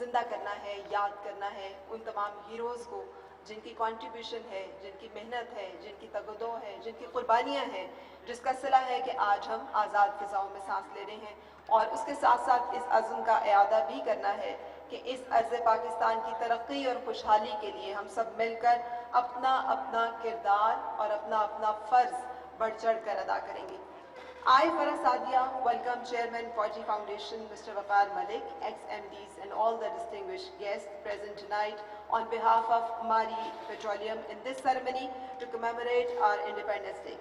जिंदा करना है, याद करना है उन तमाम हीरोज़ को जिनकी कंट्रीब्यूशन है, जिनकी मेहनत है, जिनकी तगदो है, जिनकी कुर्बानियाँ हैं, जिसका सिला है कि आज हम आज़ाद फ़िज़ाओं में सांस ले रहे हैं। और उसके साथ साथ इस अज़्म का इआदा भी करना है कि इस अर्ज़ पाकिस्तान की तरक्की और खुशहाली के लिए हम सब मिलकर अपना अपना किरदार और अपना अपना फ़र्ज़ बढ़ चढ़ कर अदा करेंगे। I, Farah Sadia, welcome Chairman Fauji Foundation, Mr. Waqar Malik, ex-MDs and all the distinguished guests present tonight on behalf of Maari Petroleum in this ceremony to commemorate our Independence Day.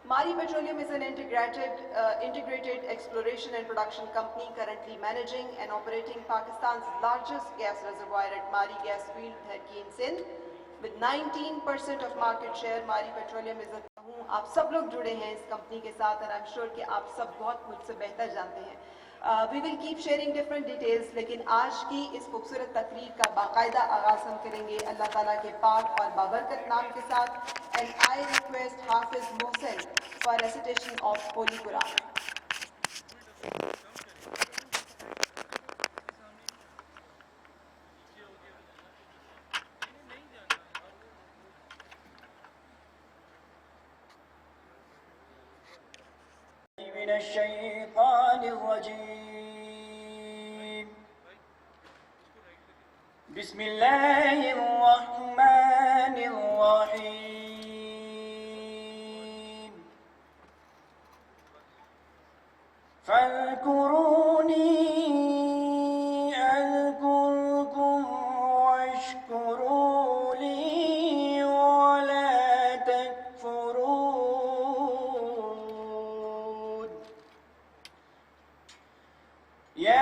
Maari Petroleum is an integrated exploration and production company currently managing and operating Pakistan's largest gas reservoir at Maari Gas Field, Dharki in Sindh. With 19% of market share, Maari Petroleum is a आप सब लोग जुड़े हैं इस company के साथ और I am sure कि आप सब बहुत मुझसे बेहतर जानते हैं। We will keep sharing different details, लेकिन आज की इस खूबसूरत तकरीर का बाकायदा आगाज़ हम करेंगे अल्लाह ताला के पाक और बाबरकत नाम के साथ। And I request Hafiz Mohsin for recitation of Holi Quran. बिस्मिल्लाहिर्रहमानिर्रहीम फ़ज़्कुरूनी अज़्कुरुकुम वश्कुरू ली वला तकफ़ुरून। या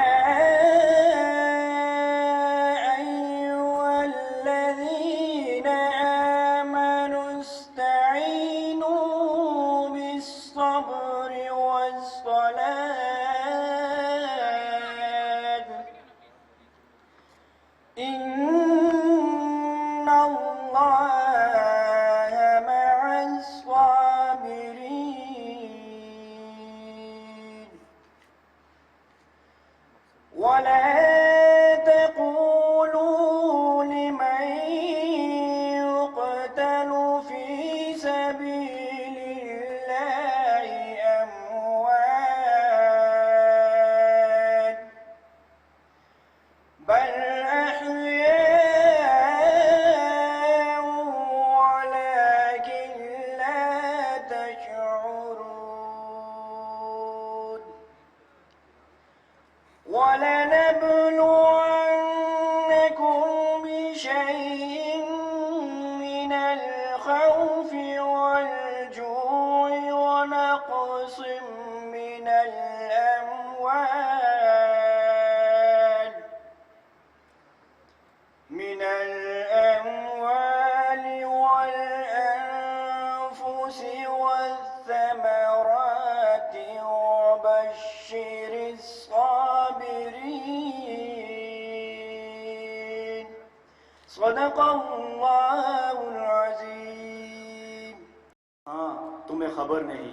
हाँ, तुम्हें खबर नहीं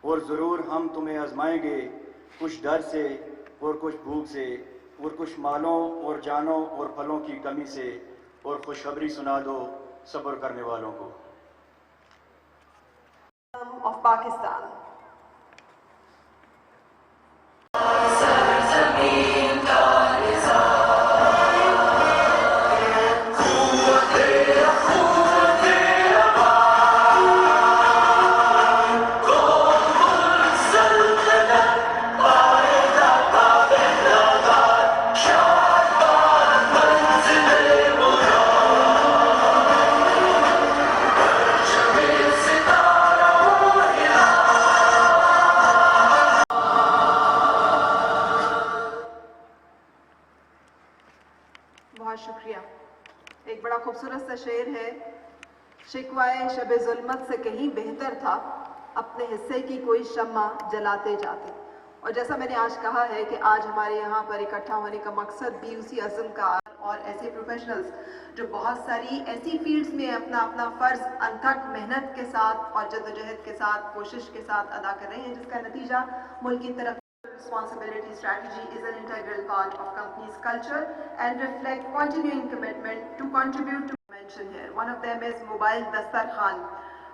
और ज़रूर हम तुम्हें आजमाएंगे, कुछ डर से और कुछ भूख से और कुछ मालों और जानों और फलों की कमी से, और खुशखबरी सुना दो सब्र करने वालों को। ऑफ पाकिस्तान। बहुत शुक्रिया। एक बड़ा खूबसूरत सा शेर है, शिकवाए शबे ज़ुल्मत से कहीं बेहतर था अपने हिस्से की कोई शम्मा जलाते जाते। और जैसा मैंने आज कहा है कि आज हमारे यहाँ पर इकट्ठा होने का मकसद भी उसी अज़्म का और ऐसे प्रोफेशनल्स जो बहुत सारी ऐसी फील्ड्स में अपना अपना फ़र्ज़ अनथक मेहनत के साथ और जद्दोजहद के साथ, कोशिश के साथ अदा कर रहे हैं, जिसका नतीजा मुल्क की तरफ responsibility strategy is an integral part of company's culture and reflect continuing commitment to contribute to mention here. One of them is mobile dastarkhan.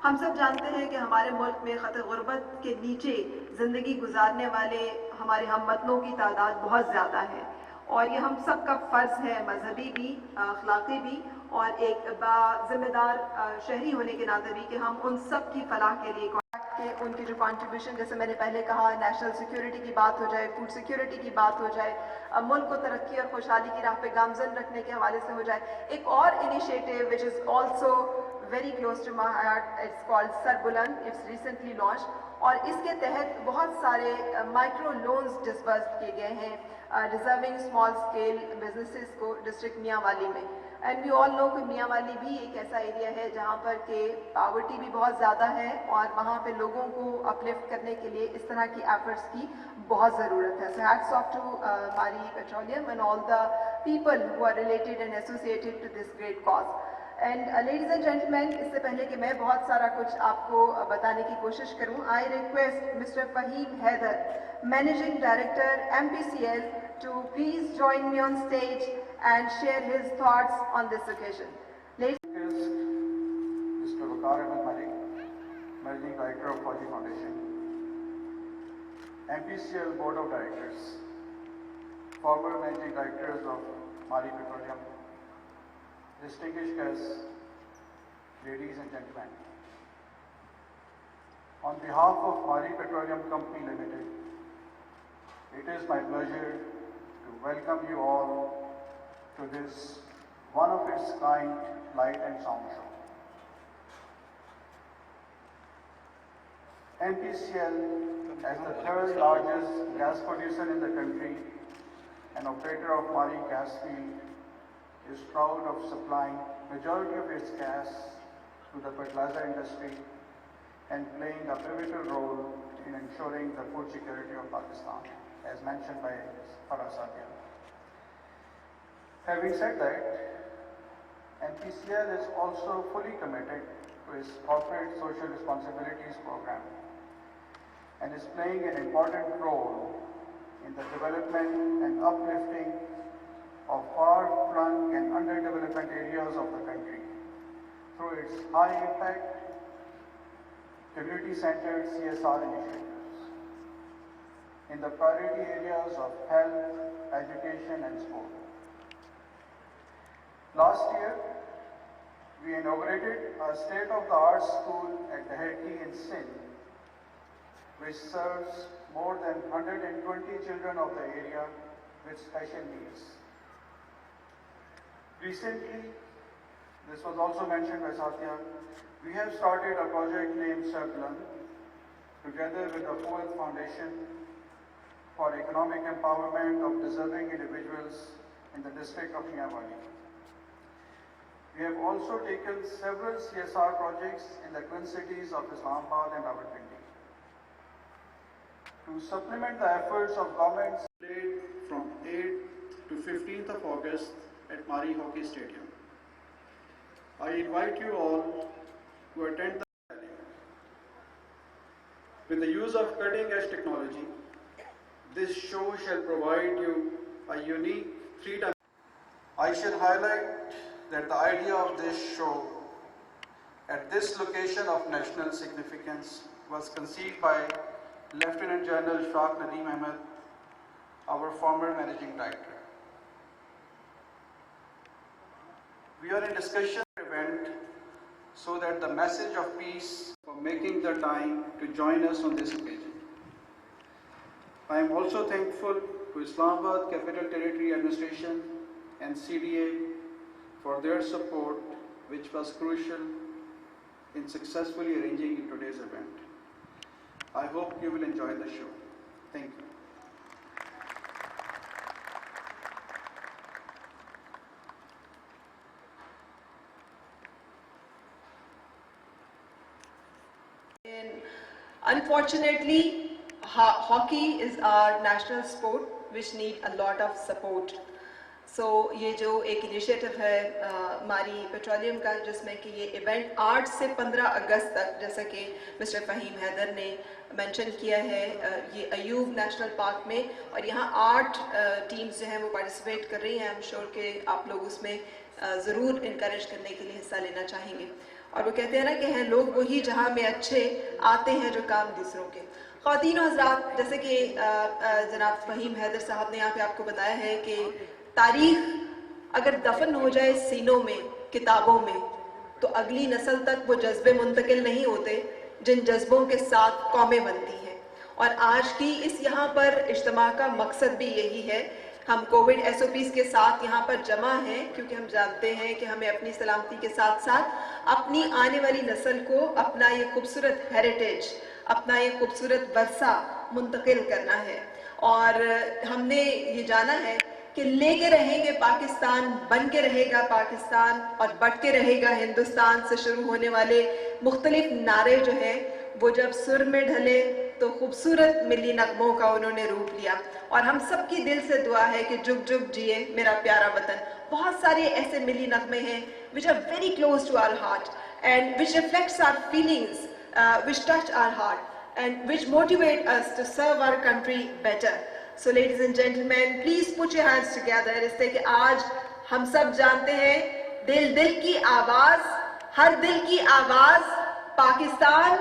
हम सब जानते हैं कि हमारे मुल्क में ख़तर गुर्बत के नीचे ज़िंदगी गुजारने वाले हमारे हमवतनों की तादाद बहुत ज़्यादा है और ये हम सब का फ़र्ज़ है, मजहबी भी, अखलाक़ी भी और एक जिम्मेदार शहरी होने के नाते भी कि हम उन सब की फलाह के लिए कि उनकी जो कंट्रीब्यूशन, जैसे मैंने पहले कहा, नेशनल सिक्योरिटी की बात हो जाए, फूड सिक्योरिटी की बात हो जाए, मुल्क को तरक्की और खुशहाली की राह पे गामजन रखने के हवाले से हो जाए। एक और initiative which is also very close to my heart, it's called Sar Buland, it's recently launched और इसके तहत बहुत सारे माइक्रो लोन्स डिस्बर्स किए गए हैं डिजर्विंग स्मॉल स्केल बिजनेसेस को डिस्ट्रिक्ट मियांवाली में। एंड वी ऑल नो कि मियांवाली भी एक ऐसा एरिया है जहाँ पर के पावर्टी भी बहुत ज़्यादा है और वहाँ पे लोगों को अपलिफ्ट करने के लिए इस तरह की एफर्ट्स की बहुत ज़रूरत है। So hats off to Mari petroleum and all the people who are related and associated to this great cause. And ladies and gentleman, इससे पहले कि मैं बहुत सारा कुछ आपको बताने की कोशिश करूं, I request mister Faheem Haider, managing director MPCL, to please join me on stage and share his thoughts on this occasion. Mr. Waqar Ahmed Malik, Managing Director of Fauji Foundation, MPCL Board of Directors, former Managing Directors of Mari Petroleum, distinguished guests, ladies and gentlemen. On behalf of Mari Petroleum Company Limited, it is my pleasure to welcome you all to this one of its kind light and sound show. MPCL, as the third largest gas producer in the country and operator of Mari gas field, is proud of supplying majority of its gas to the fertilizer industry and playing a pivotal role in ensuring the food security of Pakistan, as mentioned by Farah Sadia. Having said that, MPCL is also fully committed to its corporate social responsibilities program and is playing an important role in the development and uplifting of far-flung and underdeveloped areas of the country through its high-impact, community-centered CSR initiatives in the priority areas of health, education and sport. Last year, we inaugurated a state-of-the-art school at Daherki in Sindh, which serves more than 120 children of the area with special needs. Recently, this was also mentioned by Satya, we have started a project named Sar Buland together with the Fourth Foundation for economic empowerment of deserving individuals in the district of Mianwali. We have also taken several CSR projects in the twin cities of Islamabad and Rawalpindi. To supplement the efforts of governments played from 8th to 15th of August at Mari Hockey Stadium. I invite you all to attend the rally. With the use of cutting-edge technology, this show shall provide you a unique three-dimensional. I should highlight that the idea of this show at this location of national significance was conceived by Lieutenant General Shaq Nadeem Ahmed, our former Managing Director. We are in discussion event so that the message of peace for making the time to join us on this occasion. I am also thankful to Islamabad Capital Territory Administration and CDA for their support, which was crucial in successfully arranging today's event. I hope you will enjoy the show. Thank you. Unfortunately, hockey is our national sport which need a lot of support. ये जो एक initiative है मारी petroleum का, जिसमें कि ये event 8 से 15 अगस्त तक, जैसा कि मिस्टर फ़हीम हैदर ने मेंशन किया है, ये अयूब नेशनल पार्क में, और यहाँ 8 टीम्स जो हैं वो पार्टिसिपेट कर रही हैं। आई एम श्योर कि आप लोग उसमें ज़रूर इनकरेज करने के लिए हिस्सा लेना चाहेंगे। और वो कहते हैं ना कि हैं लोग वही जहाँ में अच्छे आते हैं जो काम दूसरों के। ख़वातीन और हज़रात, जैसे कि जनाब फ़हीम हैदर साहब ने यहाँ पे आपको बताया है कि तारीख अगर दफन हो जाए सीनों में, किताबों में, तो अगली नस्ल तक वो जज्बे मुंतकिल नहीं होते जिन जज्बों के साथ कौमें बनती हैं। और आज की इस यहाँ पर इज्तिमा का मकसद भी यही है। हम कोविड SOPs के साथ यहाँ पर जमा हैं क्योंकि हम जानते हैं कि हमें अपनी सलामती के साथ साथ अपनी आने वाली नस्ल को अपना ये खूबसूरत हेरिटेज, अपना ये खूबसूरत वर्सा मुंतकिल करना है। और हमने ये जाना है कि लेके रहेंगे पाकिस्तान, बन के रहेगा पाकिस्तान और बढ़ के रहेगा हिंदुस्तान से शुरू होने वाले मुख्तलिफ नारे जो हैं वो जब सुर में ढले तो खूबसूरत मिली नगमों का उन्होंने रूप लिया। और हम सबकी दिल से दुआ है कि जुग जुग जिए मेरा प्यारा वतन। बहुत सारे ऐसे मिली नगमे हैं which are very close to our heart and which reflects our feelings, which touch our heart and which motivate us to serve our country better. So ladies and gentlemen, please put your hands together। इससे कि आज हम सब जानते हैं दिल की आवाज, हर दिल की आवाज, पाकिस्तान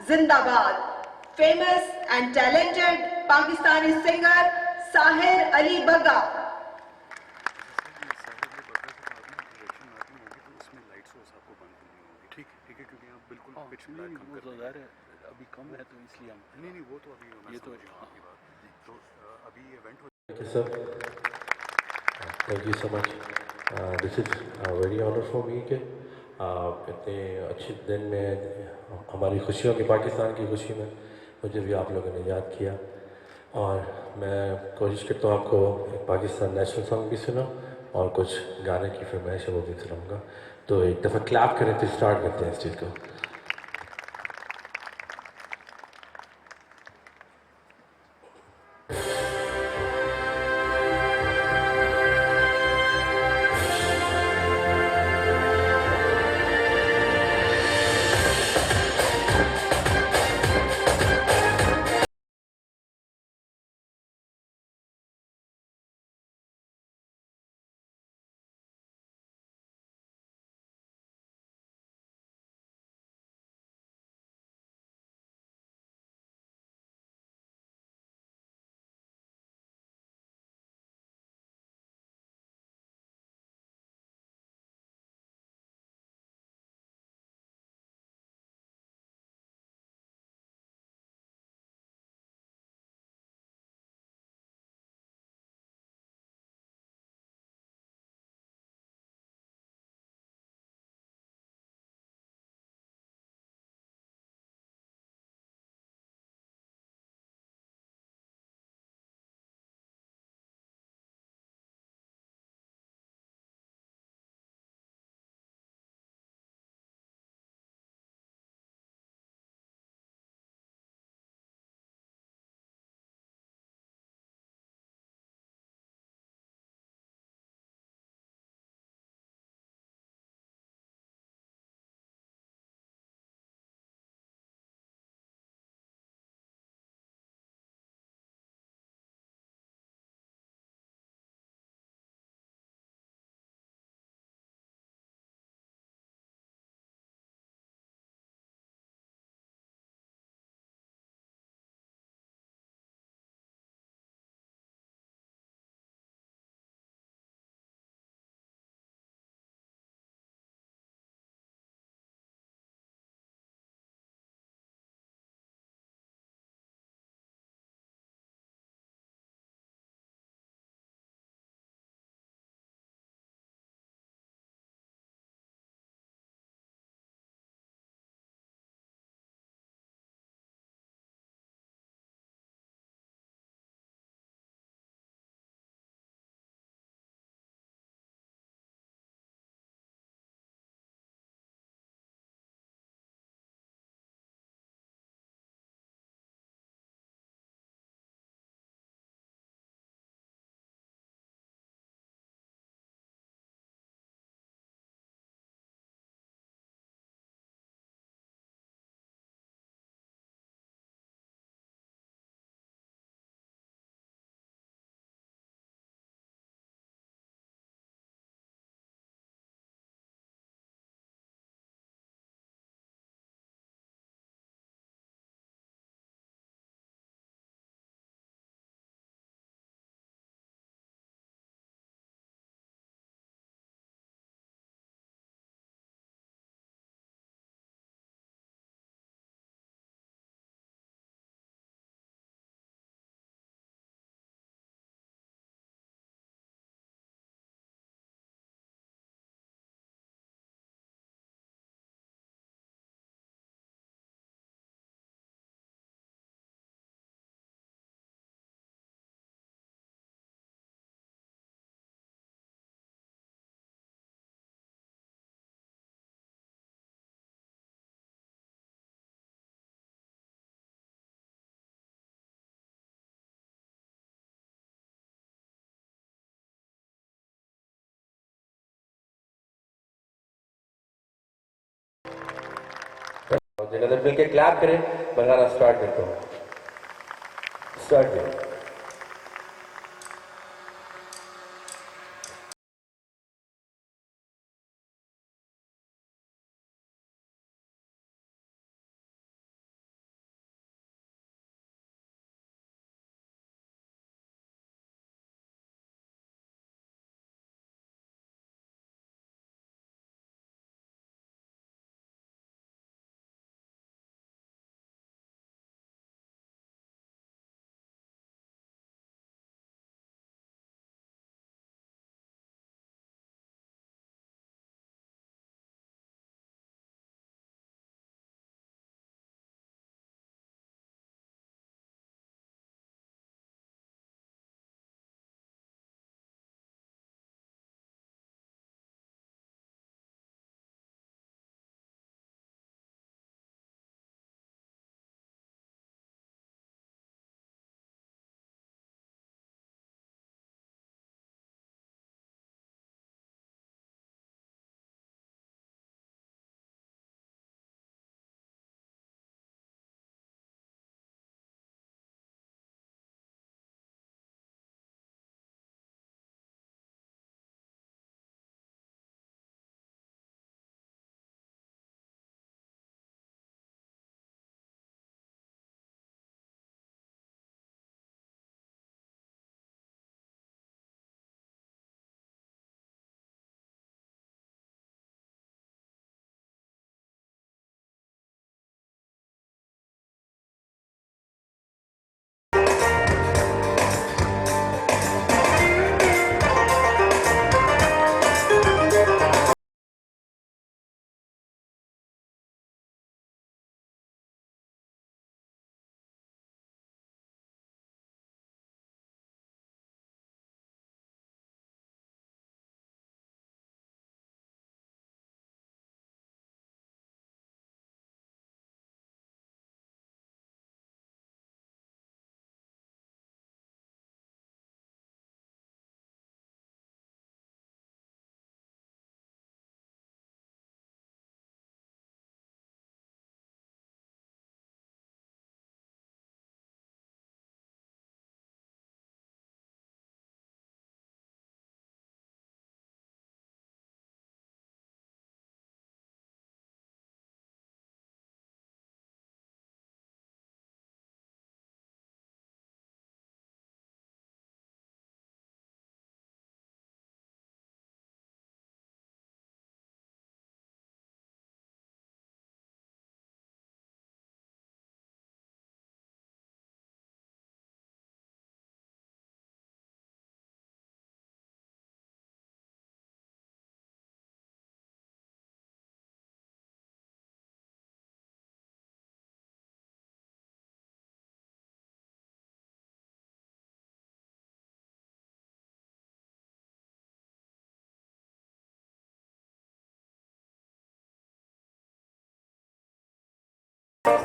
जिंदाबाद। Famous and talented Pakistani singer Sahir Ali Bagga। ठीक है क्योंकि आप बिल्कुल पिच ब्लैक कम कर रहे हैं, अभी कम है तो इसलिए हम नहीं वो तो अभी ये तो आपकी बात तो अभी इवेंट हो। Thank you, sir. Thank you so much. This is very honor for me कि इतने अच्छे दिन में हमारी खुशियों की, पाकिस्तान की खुशी में मुझे भी आप लोगों ने याद किया। और मैं कोशिश करता हूँ आपको पाकिस्तान नेशनल सॉन्ग भी सुना और कुछ गाने की फरमाइश है वो भी सुनाऊँगा। तो एक दफ़ा क्लैप करें तो स्टार्ट करते हैं इस चीज़ को। जिन्होंने मिलकर क्लैप करें, मैं गाना स्टार्ट करता हूँ। स्टार्ट करें।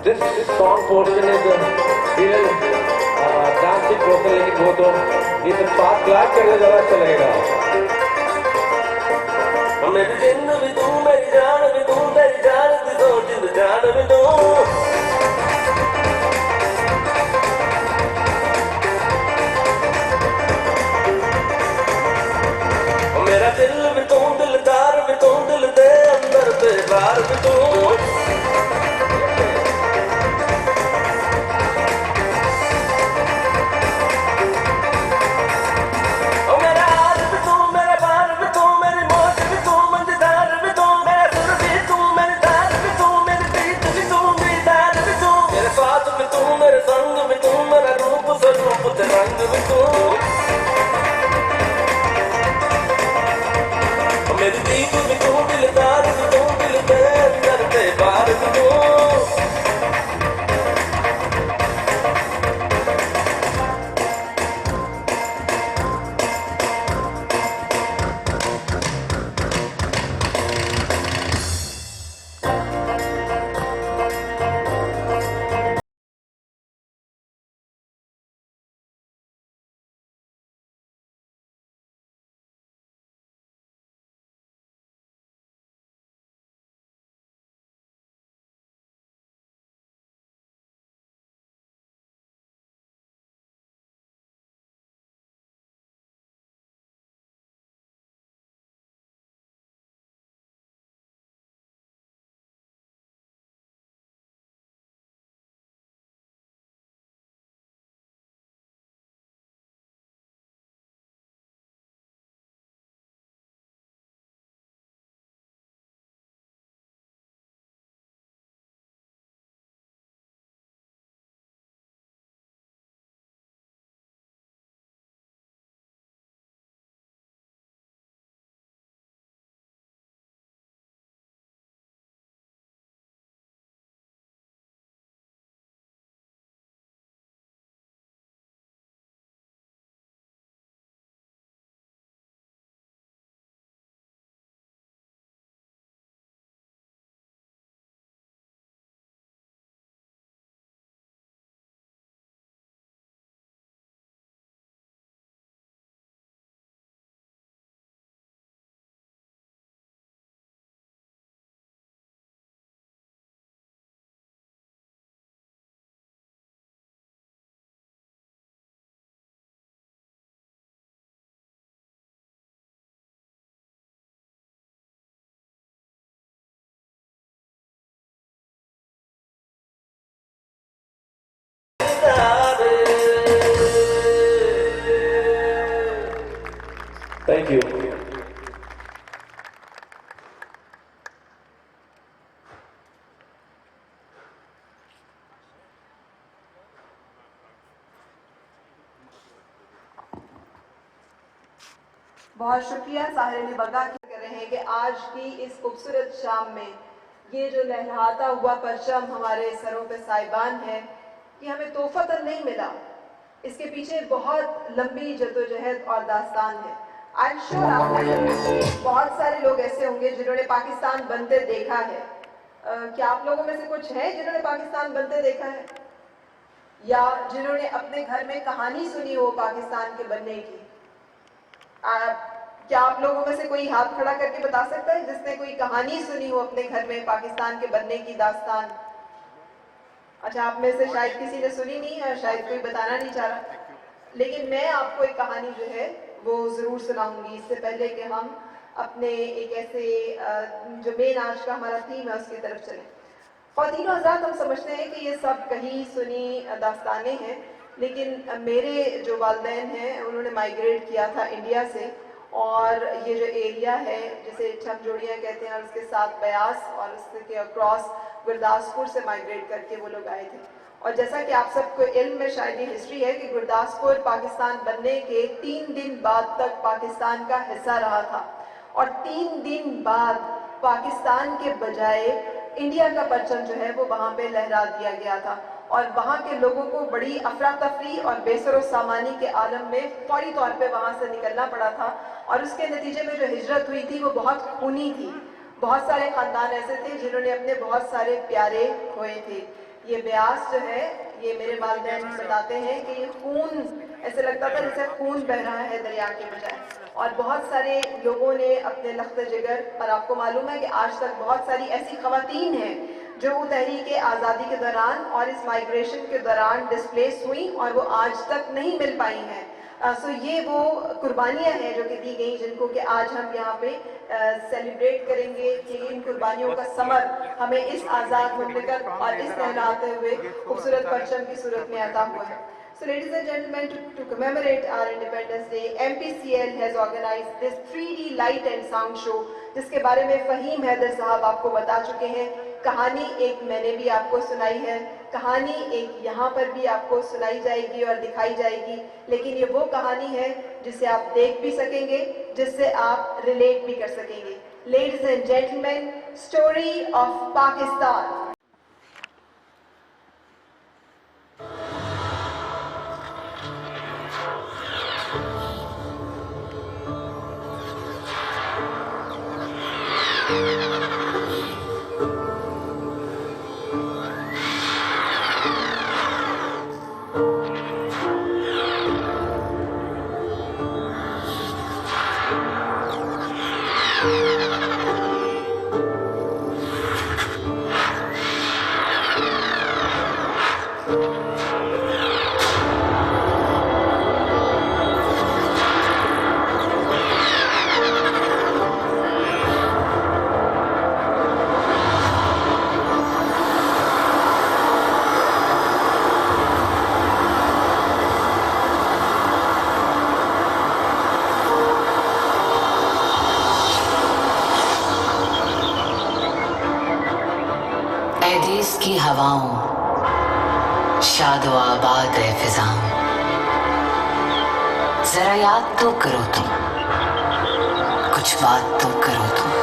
This song portion is a real dancing portion, लेकिन वो तो ये सब पास क्लास करने ज़रा अच्छा लगेगा। मेरी जिंद भी तू, मेरी जान भी तू, तेरी जान भी तू, जिंद जान भी तू। मेरा दिल भी तू, दिलदार भी तू, दिल दे अंदर बेकार भी तू। Thank you. बहुत शुक्रिया साहिर अली बग्गा कर रहे हैं कि आज की इस खूबसूरत शाम में ये जो लहराता हुआ परचम हमारे सरों पे साइबान है, ये हमें तोहफतन नहीं मिला, इसके पीछे बहुत लंबी जद्दोजहद और दास्तान है। आई एम श्योर आप में से बहुत सारे लोग ऐसे होंगे जिन्होंने पाकिस्तान बनते देखा है। क्या आप लोगों में से कुछ है जिन्होंने पाकिस्तान बनते देखा है, या जिन्होंने अपने घर में कहानी सुनी हो पाकिस्तान के बनने की? क्या आप लोगों में से कोई हाथ खड़ा करके बता सकता है जिसने कोई कहानी सुनी हो अपने घर में पाकिस्तान के बनने की दास्तान? अच्छा, आप में से शायद किसी ने सुनी नहीं है, शायद कोई बताना नहीं चाह रहा, लेकिन मैं आपको एक कहानी जो है वो जरूर सुनाऊंगी इससे पहले कि हम अपने एक ऐसे जो मेन आज का हमारा थीम है उसकी तरफ चलें। ख्वातीन हज़रात, हम समझते हैं कि ये सब कहीं सुनी दास्तानें हैं, लेकिन मेरे जो वालिदैन हैं उन्होंने माइग्रेट किया था इंडिया से, और ये जो एरिया है जिसे छमजोड़ियाँ कहते हैं और उसके साथ ब्यास और उसके अक्रॉस गुरदासपुर से माइग्रेट करके वो लोग आए थे। और जैसा कि आप सबको इल्म में शायद ये हिस्ट्री है कि गुरदासपुर पाकिस्तान बनने के 3 दिन बाद तक पाकिस्तान का हिस्सा रहा था, और 3 दिन बाद पाकिस्तान के बजाय इंडिया का परचम जो है वो वहाँ पे लहरा दिया गया था, और वहाँ के लोगों को बड़ी अफरा तफरी और बेसरो सामानी के आलम में फौरी तौर पे वहाँ से निकलना पड़ा था, और उसके नतीजे में जो हिजरत हुई थी वो बहुत खूनी थी। बहुत सारे ख़ानदान ऐसे थे जिन्होंने अपने बहुत सारे प्यारे खोए थे। ये ब्यास जो है, ये मेरे वालिदैन बताते हैं कि ये खून, ऐसे लगता था जैसे खून बह रहा है दरिया के बजाय, और बहुत सारे लोगों ने अपने लख्त जिगर, और आपको मालूम है कि आज तक बहुत सारी ऐसी ख़वातीन हैं जो तहरीक आज़ादी के दौरान और इस माइग्रेशन के दौरान डिस्प्लेस हुई और वो आज तक नहीं मिल पाई हैं। सो ये वो कुर्बानियाँ हैं जो कि दी गई, जिनको कि आज हम यहाँ पे सेलिब्रेट करेंगे कि इन कुर्बानियों का समर हमें इस आज़ाद मुमलिकत और इस लहराते हुए खूबसूरत परचम की सूरत में अता हुआ है। So ladies and gentlemen, to commemorate our Independence Day, MPCL has organized this 3D light and sound show, जिसके बारे में फ़हीम हैदर साहब आपको बता चुके हैं। कहानी एक मैंने भी आपको सुनाई है, कहानी एक यहाँ पर भी आपको सुनाई जाएगी और दिखाई जाएगी, लेकिन ये वो कहानी है जिसे आप देख भी सकेंगे, जिससे आप रिलेट भी कर सकेंगे। Ladies and gentlemen, story of Pakistan. ऐदीस की हवाओं, शादो आबाद है फिजाओं, जरा याद तो करो तुम, कुछ बात तो करो तुम।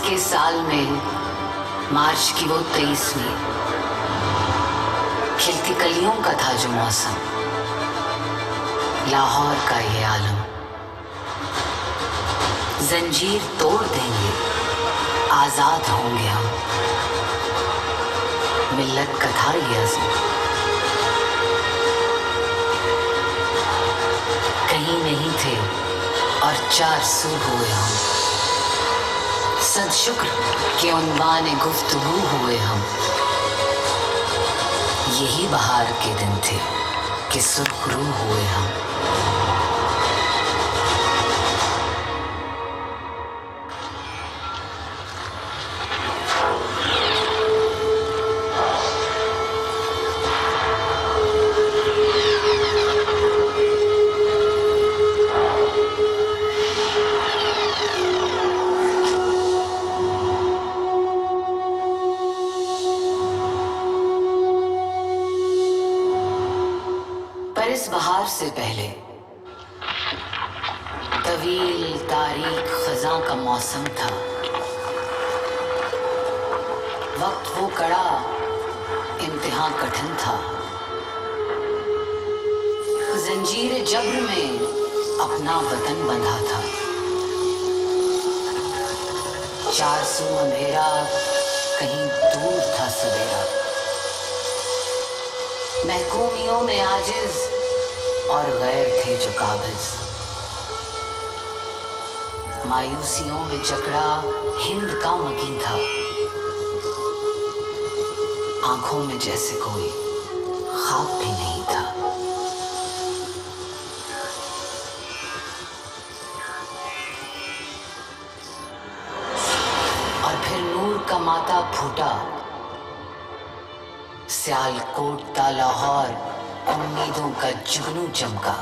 के साल में मार्च की वो 23वीं खिलती कलियों का था जो मौसम, लाहौर का ये आलम। जंजीर तोड़ देंगे, आजाद होंगे हम, मिल्लत का था ये अज़्म। कहीं नहीं थे और 4 सू हुए हम, सद शुक्र के उन्वान गुफ्तगू हुए हम। यही बहार के दिन थे कि सुर्खरू हुए हम। पर इस बहार से पहले तवील तारीख खज़ां का मौसम था। वक्त वो कड़ा, इम्तिहान कठिन था। जंजीर जब्र में अपना वतन बंधा था। 4 सू अंधेरा, कहीं दूर था सवेरा। महकूमियों में आजिज और गैर थे जो काबिज। मायूसियों में जकड़ा हिंद का मकीन था। आंखों में जैसे कोई ख्वाब भी नहीं था। और फिर नूर का माता फूटा। सियालकोट ता लाहौर उम्मीदों का जुगनू चमका।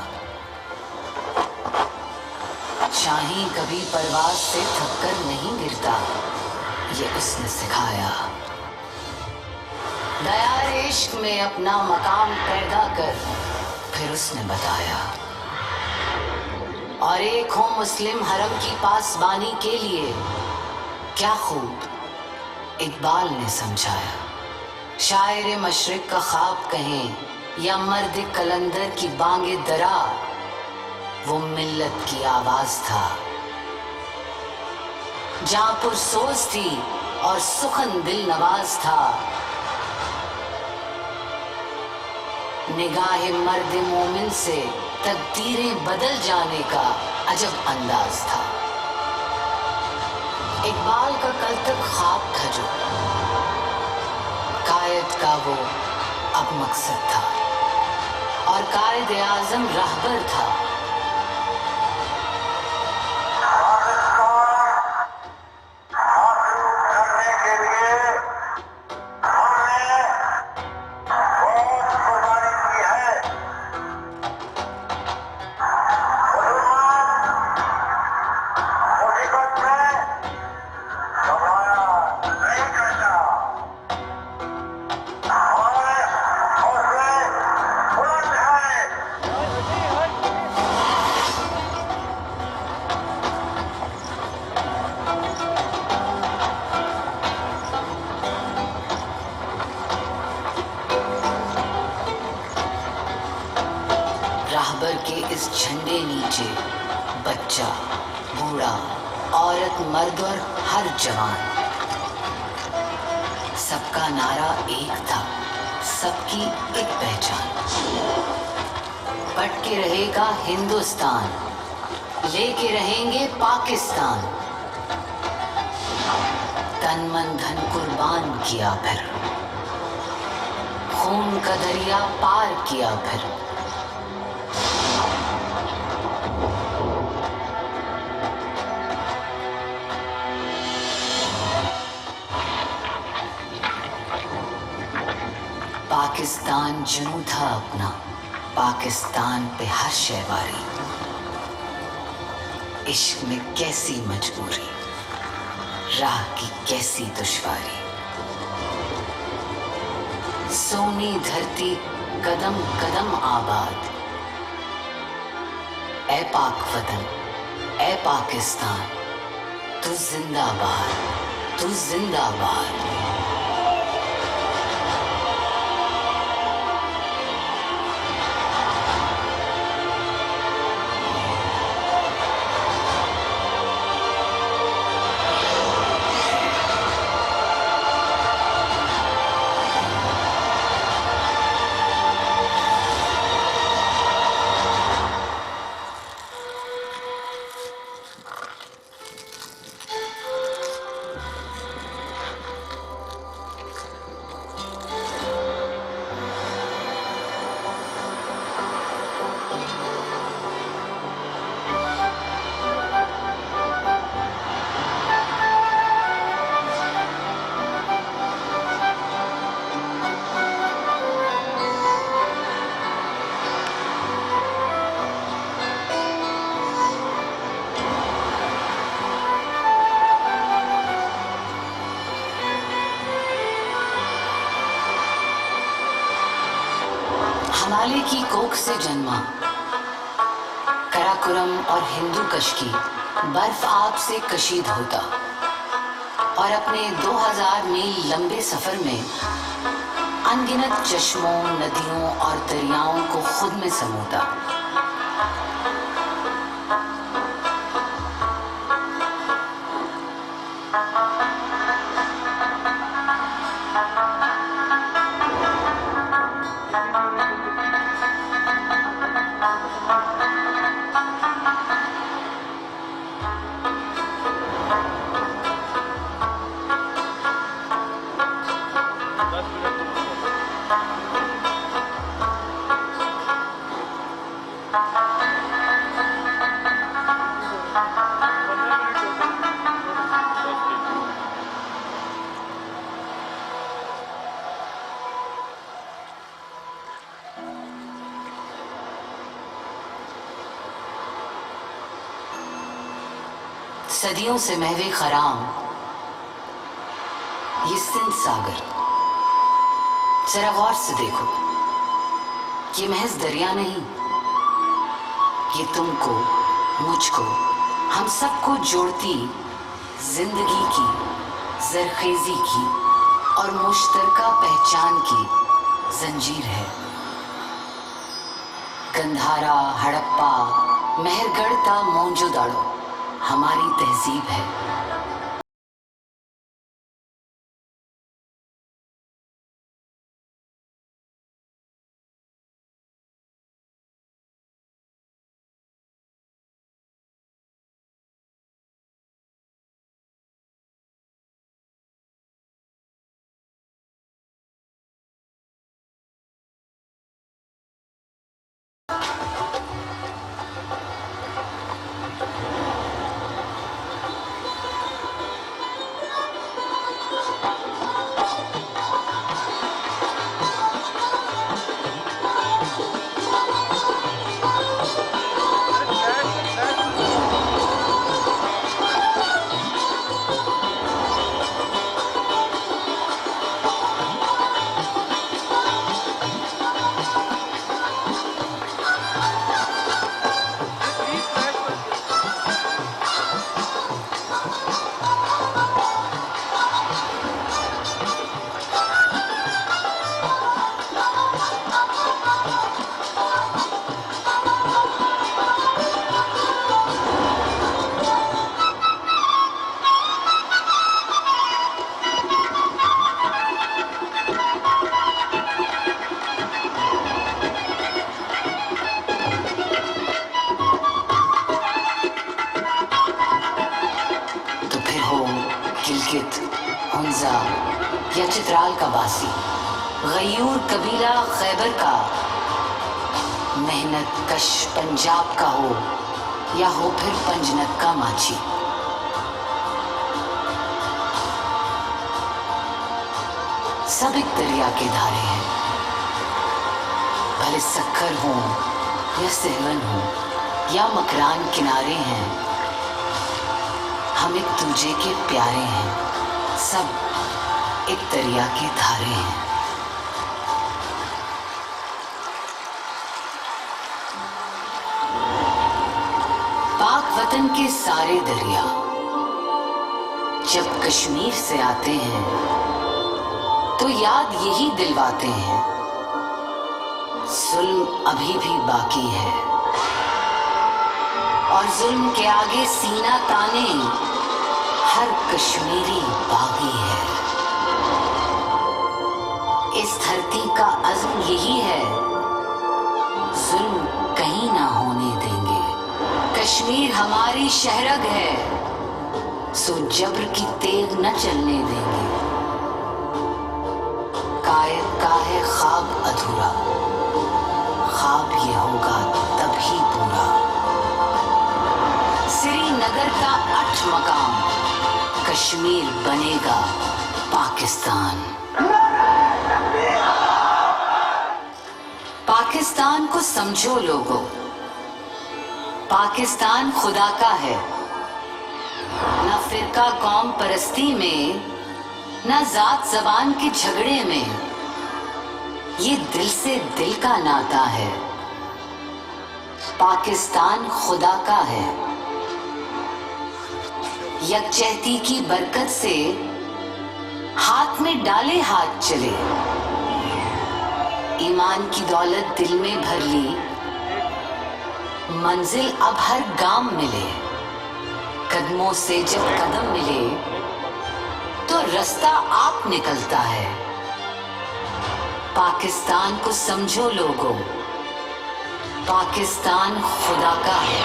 शाही कभी परवाज से थककर नहीं गिरता, ये उसने सिखाया। दयार इश्क में अपना मकाम पैदा कर, फिर उसने बताया। और एक हो मुस्लिम हरम की पासबानी के लिए, क्या खूब इकबाल ने समझाया। शायर मशरिक का ख्वाब कहें या मर्द कलंदर की बांगे दरा, वो मिल्लत की आवाज था। जहां पुरसोज थी और सुखन दिल नवाज था। निगाह मर्द मोमिन से तकदीरें बदल जाने का अजब अंदाज था। इकबाल का कल तक ख्वाब था जो कायद का, वो अब मकसद था। और कायद आज़म रहबर था। राहबर के इस झंडे नीचे बच्चा, बूढ़ा, औरत, मर्द और हर जवान, सबका नारा एक था, सबकी एक पहचान। पट के रहेगा हिंदुस्तान, लेके रहेंगे पाकिस्तान। तन मन धन कुर्बान किया फिर, खून का दरिया पार किया फिर। पाकिस्तान जुनून था अपना, पाकिस्तान पे हर शैवारी। इश्क में कैसी मजबूरी, राह की कैसी दुश्वारी। सोनी धरती कदम कदम आबाद। ए पाक वतन, ए पाकिस्तान, तू जिंदाबाद। तू जिंदाबाद। हिमालय की कोख से जन्मा कराकोरम और हिंदू कश की बर्फ आप से कशीद होता और अपने 2000 मील लंबे सफर में अनगिनत चश्मों, नदियों और दरियाओं को खुद में समोता। सदियों से महवे खराम ये सिंध सागर, जरा गौर से देखो, ये महज दरिया नहीं, ये तुमको, मुझको, हम सबको जोड़ती जिंदगी की, जरखेजी की और मुश्तरका पहचान की जंजीर है। गंधारा, हड़प्पा, मेहरगढ़ का मोंजोदाड़ो हमारी तहजीब है। हुंजा या चित्राल का बासी, गयूर कबीला खैबर का, मेहनत कश पंजाब का हो या हो फिर पंजनत का माची, सब एक दरिया के धारे हैं। भले सक्कर हो या सहवन हो या मकरान किनारे हैं, हम एक दूजे के प्यारे हैं, सब एक दरिया के धारे हैं। पाक वतन के सारे दरिया जब कश्मीर से आते हैं तो याद यही दिलवाते हैं, जुल्म अभी भी बाकी है और जुल्म के आगे सीना ताने हर कश्मीरी बागी है। इस धरती का अज़्म यही है, जुल्म कहीं ना होने देंगे। कश्मीर हमारी शहरग है, सो जब्र की तेग न चलने देंगे। कायद का है ख्वाब अधूरा, ख्वाब ये होगा तभी पूरा। श्रीनगर का 8 मकाम, कश्मीर बनेगा पाकिस्तान। पाकिस्तान को समझो लोगों, पाकिस्तान खुदा का है। न फिरका कौम परस्ती में, न जात जबान के झगड़े में, ये दिल से दिल का नाता है। पाकिस्तान खुदा का है। यकजहती की बरकत से हाथ में डाले हाथ चले, ईमान की दौलत दिल में भर ली, मंजिल अब हर गांव मिले। कदमों से जब कदम मिले तो रास्ता आप निकलता है। पाकिस्तान को समझो लोगों, पाकिस्तान खुदा का है।